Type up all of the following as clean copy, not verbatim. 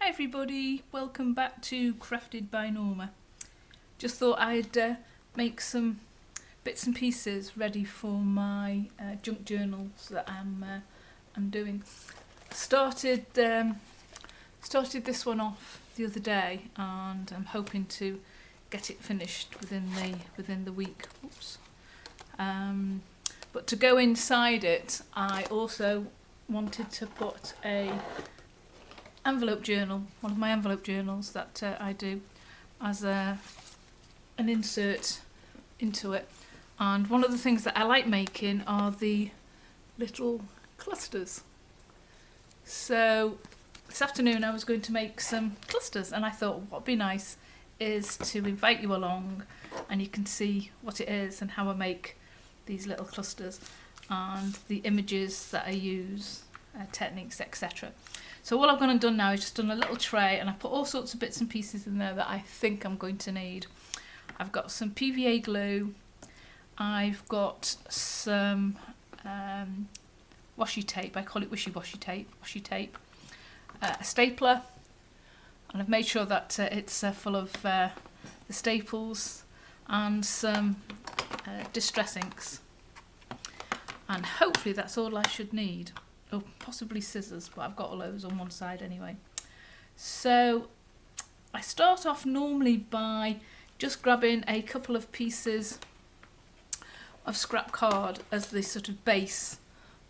everybody, welcome back to Crafted by Norma. Just thought I'd make some bits and pieces ready for my junk journals that I'm doing. Started this one off the other day, and I'm hoping to get it finished within the week. Oops. But to go inside it, I also wanted to put a envelope journal, one of my envelope journals that I do, as an insert into it. And one of the things that I like making are the little clusters. So this afternoon I was going to make some clusters, and I thought what would be nice is to invite you along, and you can see what it is and how I make these little clusters and the images that I use, techniques, etc. So all I've gone and done now is just done a little tray, and I put all sorts of bits and pieces in there that I think I'm going to need. I've got some PVA glue, I've got some washi tape, I call it washi tape, a stapler, and I've made sure that it's full of the staples, and some distress inks. And hopefully that's all I should need. Or possibly scissors, but I've got all those on one side anyway. So I start off normally by just grabbing a couple of pieces of scrap card as the sort of base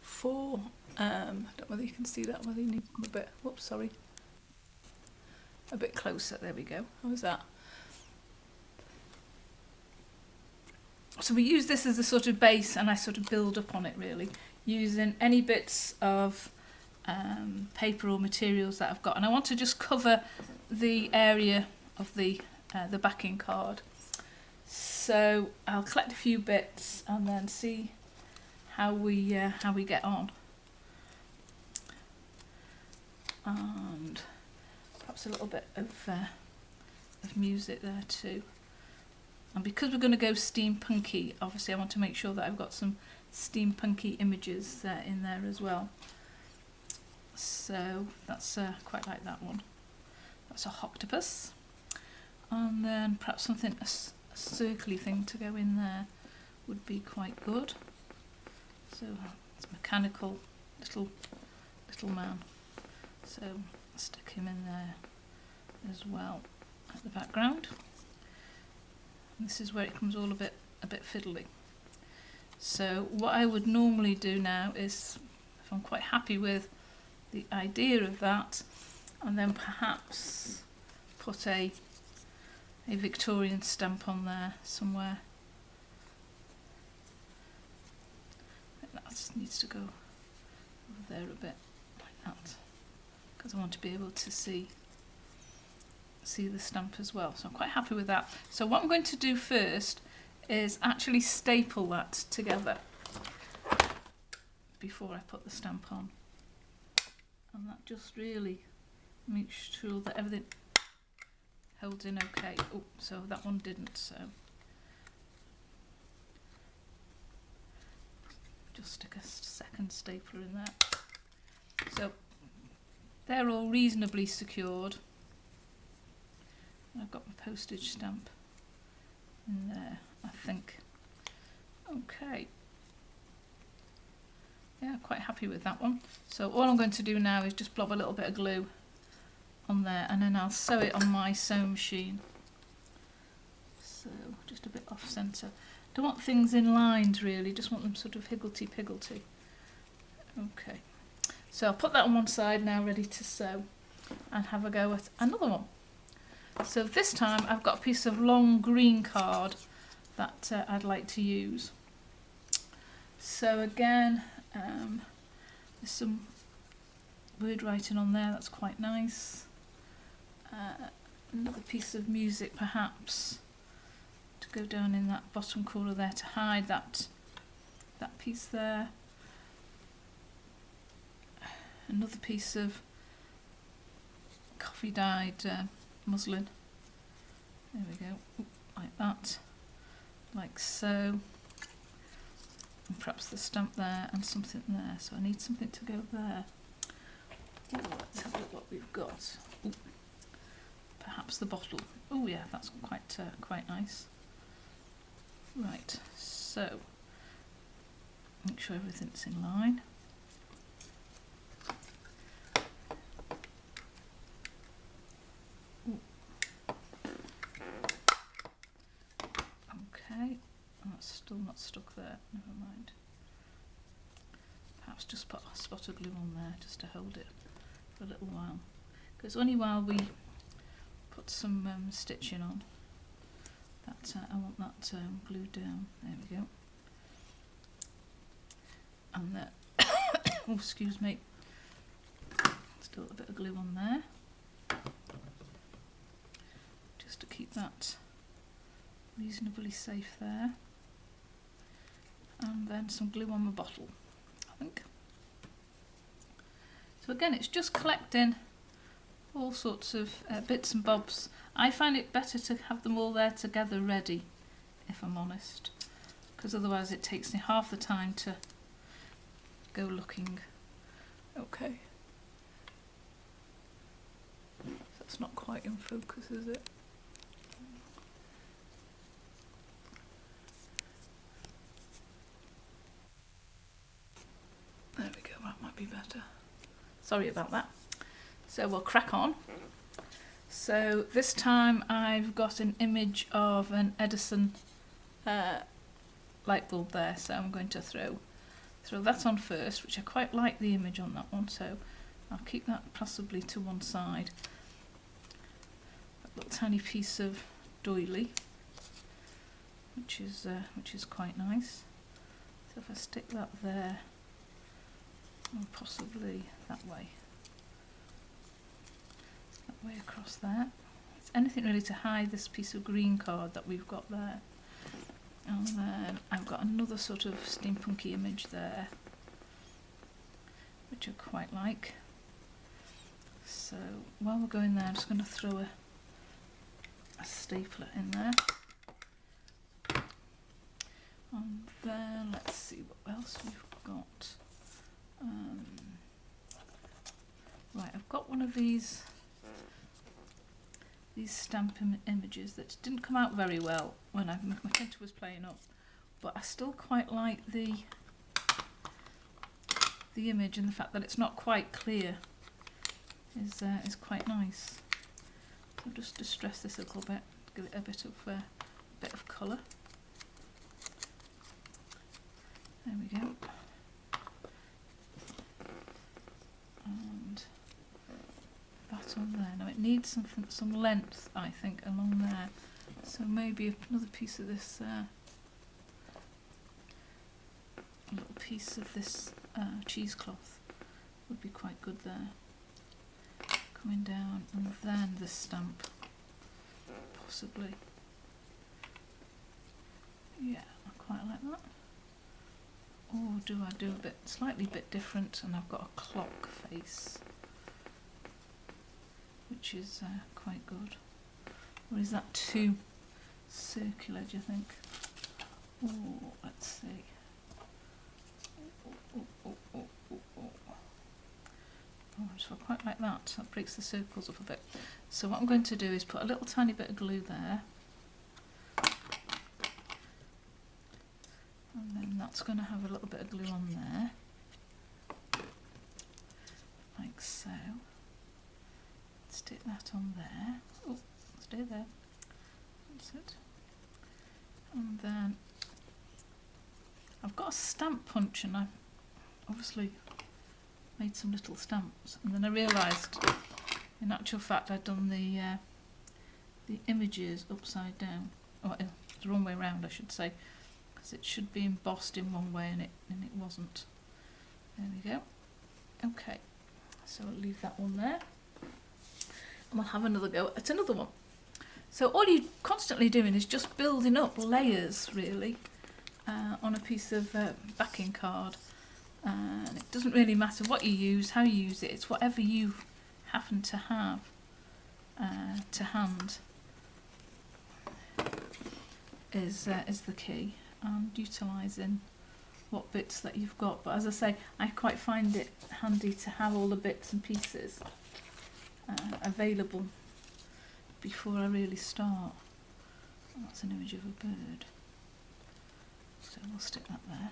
for, I don't know whether you can see that, whether you need a bit, whoops, sorry. A bit closer, there we go. How was that? So we use this as a sort of base, and I sort of build up on it really, using any bits of paper or materials that I've got. And I want to just cover the area of the backing card. So I'll collect a few bits and then see how we get on. And perhaps a little bit of music there too. And because we're going to go steampunky, obviously I want to make sure that I've got some steampunky images in there as well. So that's quite like that one. That's a octopus. And then perhaps something, a circly thing to go in there would be quite good. So it's a mechanical little man. So stick him in there as well at the background. This is where it comes all a bit fiddly. So what I would normally do now is, if I'm quite happy with the idea of that, and then perhaps put a Victorian stamp on there somewhere. I think that just needs to go over there a bit like that, because I want to be able to see the stamp as well. So I'm quite happy with that. So what I'm going to do first is actually staple that together before I put the stamp on. And that just really makes sure that everything holds in okay. Oh, so that one didn't, so just stick a second stapler in there. So they're all reasonably secured. I've got my postage stamp in there, I think. Okay. Yeah, quite happy with that one. So all I'm going to do now is just blob a little bit of glue on there, and then I'll sew it on my sewing machine. So just a bit off centre. Don't want things in lines really, just want them sort of higgledy-piggledy. Okay. So I'll put that on one side now, ready to sew, and have a go at another one. So this time I've got a piece of long green card that I'd like to use. So again, there's some word writing on there, that's quite nice. Another piece of music perhaps to go down in that bottom corner there to hide that piece there. Another piece of coffee dyed muslin. There we go. Oop, like that, like so. And perhaps the stamp there and something there. So I need something to go there. Ooh, let's have a look what we've got. Ooh. perhaps the bottle. Oh yeah, that's quite nice. Right, so make sure everything's in line. Ooh. Okay, that's still not stuck there, never mind. Perhaps just put a spot of glue on there just to hold it for a little while. Because only while we put some stitching on, that I want that glued down. There we go. And that, oh excuse me, still a bit of glue on there, just to keep that reasonably safe there. And then some glue on the bottle, I think. So again, it's just collecting all sorts of bits and bobs. I find it better to have them all there together ready, if I'm honest, because otherwise it takes me half the time to go looking. Okay. That's not quite in focus, is it? There we go, that might be better. Sorry about that. So we'll crack on. So this time I've got an image of an Edison light bulb there, so I'm going to throw that on first, which I quite like the image on that one, so I'll keep that possibly to one side. A little tiny piece of doily, which is quite nice. So if I stick that there, or possibly that way across there. It's anything really to hide this piece of green card that we've got there. And then I've got another sort of steampunky image there, which I quite like. So while we're going there, I'm just going to throw a stapler in there. And then let's see what else we've got. Right, I've got one of these stamp images that didn't come out very well when my printer was playing up, but I still quite like the image, and the fact that it's not quite clear is quite nice. So I'll just distress this a little bit, give it a bit of colour. There we go. And that on there. Now it needs some length, I think, along there. So maybe another piece of this, little piece of this cheesecloth would be quite good there. Coming down, and then this stamp, possibly. Yeah, I quite like that. Or do I do a slightly bit different, and I've got a clock face, which is quite good. Or is that too circular, do you think? Oh, let's see. So I quite like that. That breaks the circles up a bit. So what I'm going to do is put a little tiny bit of glue there. And then that's going to have a little bit of glue on there. Like so. Stick that on there. Oh, stay there. That's it. And then I've got a stamp punch, and I've obviously made some little stamps, and then I realised in actual fact I'd done the images upside down, or the wrong way around I should say, because it should be embossed in one way and it wasn't. There we go. Okay, so I'll leave that one there, and we'll have another go at another one. So all you're constantly doing is just building up layers, really, on a piece of backing card. And it doesn't really matter what you use, how you use it, it's whatever you happen to have to hand is the key, and utilising what bits that you've got. But as I say, I quite find it handy to have all the bits and pieces available before I really start. Oh, that's an image of a bird. So we'll stick that there.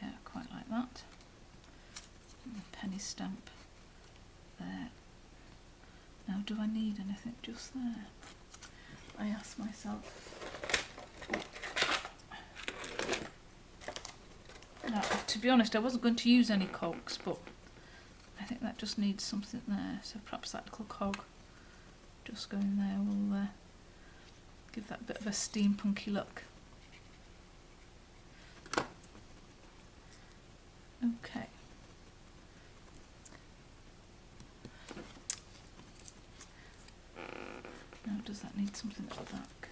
Yeah, quite like that. And a penny stamp there. Now, do I need anything just there? I ask myself. Now, to be honest, I wasn't going to use any cogs, but I think that just needs something there. So perhaps that little cog just going there will give that bit of a steampunky look. Okay. Now, does that need something at the back?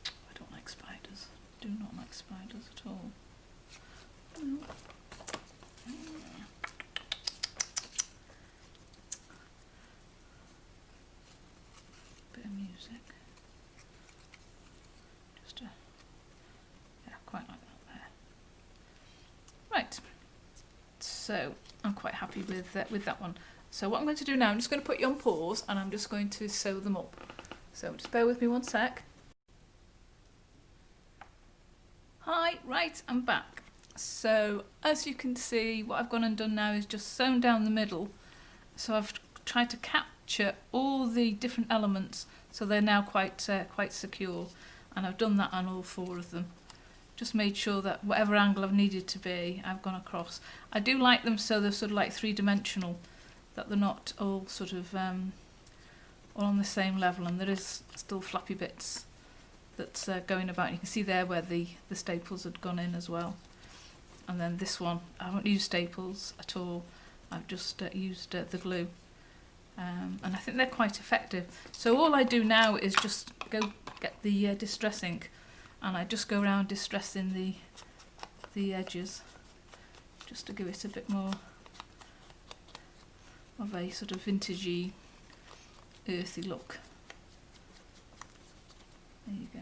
I don't like spiders. Do not like spiders at all. No. Bit of music. Just a, yeah, quite like that there. Right. So I'm quite happy with that one. So what I'm going to do now, I'm just going to put you on pause and I'm just going to sew them up. So just bear with me one sec. Hi, right, I'm back. So as you can see, what I've gone and done now is just sewn down the middle. So I've tried to capture all the different elements so they're now quite secure, and I've done that on all four of them. Just made sure that whatever angle I've needed to be, I've gone across. I do like them so they're sort of like three-dimensional, that they're not all sort of all on the same level, and there is still flappy bits that's going about. You can see there where the staples had gone in as well. And then this one, I haven't used staples at all. I've just used the glue. And I think they're quite effective. So all I do now is just go get the distress ink, and I just go around distressing the edges, just to give it a bit more of a sort of vintagey, earthy look. There you go.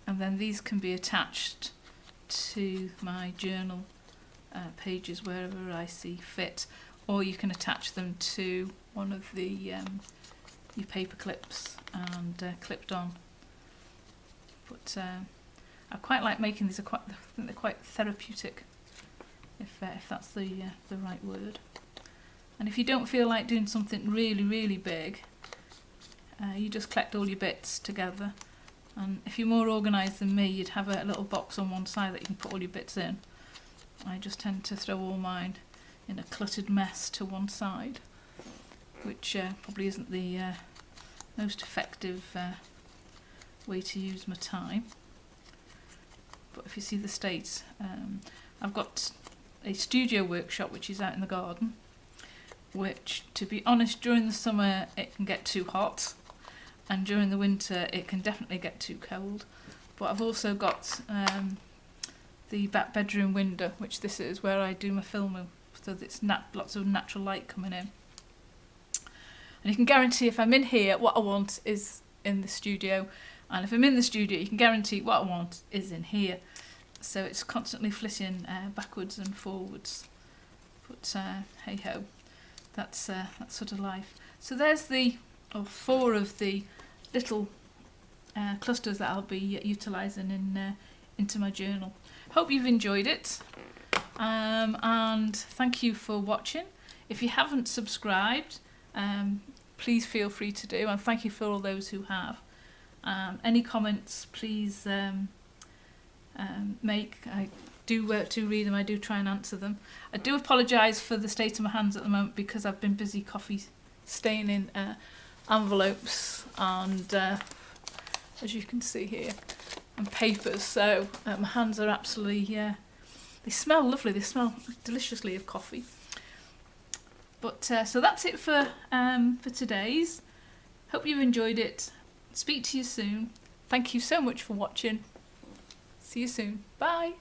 And then these can be attached to my journal pages wherever I see fit, or you can attach them to one of the your paper clips and clipped on. But I quite like making these. I think they're quite therapeutic, if that's the right word. And if you don't feel like doing something really, really big, you just collect all your bits together. And if you're more organised than me, you'd have a little box on one side that you can put all your bits in. I just tend to throw all mine in a cluttered mess to one side, which probably isn't the most effective way to use my time. But if you see the state, I've got a studio workshop which is out in the garden, which, to be honest, during the summer it can get too hot, and during the winter it can definitely get too cold. But I've also got the back bedroom window, which this is where I do my filming, so it's lots of natural light coming in. And you can guarantee if I'm in here, what I want is in the studio, and if I'm in the studio, you can guarantee what I want is in here. So it's constantly flitting backwards and forwards. But hey ho, that's sort of life. So there's four of the little clusters that I'll be utilising into my journal. Hope you've enjoyed it, and thank you for watching. If you haven't subscribed, please feel free to do, and thank you for all those who have. Any comments, please make. I do work to read them. I do try and answer them. I do apologise for the state of my hands at the moment because I've been busy coffee staining envelopes and, as you can see here, and papers. So my hands are absolutely, they smell lovely. They smell deliciously of coffee. But so that's it for today's. Hope you've enjoyed it. Speak to you soon. Thank you so much for watching. See you soon. Bye.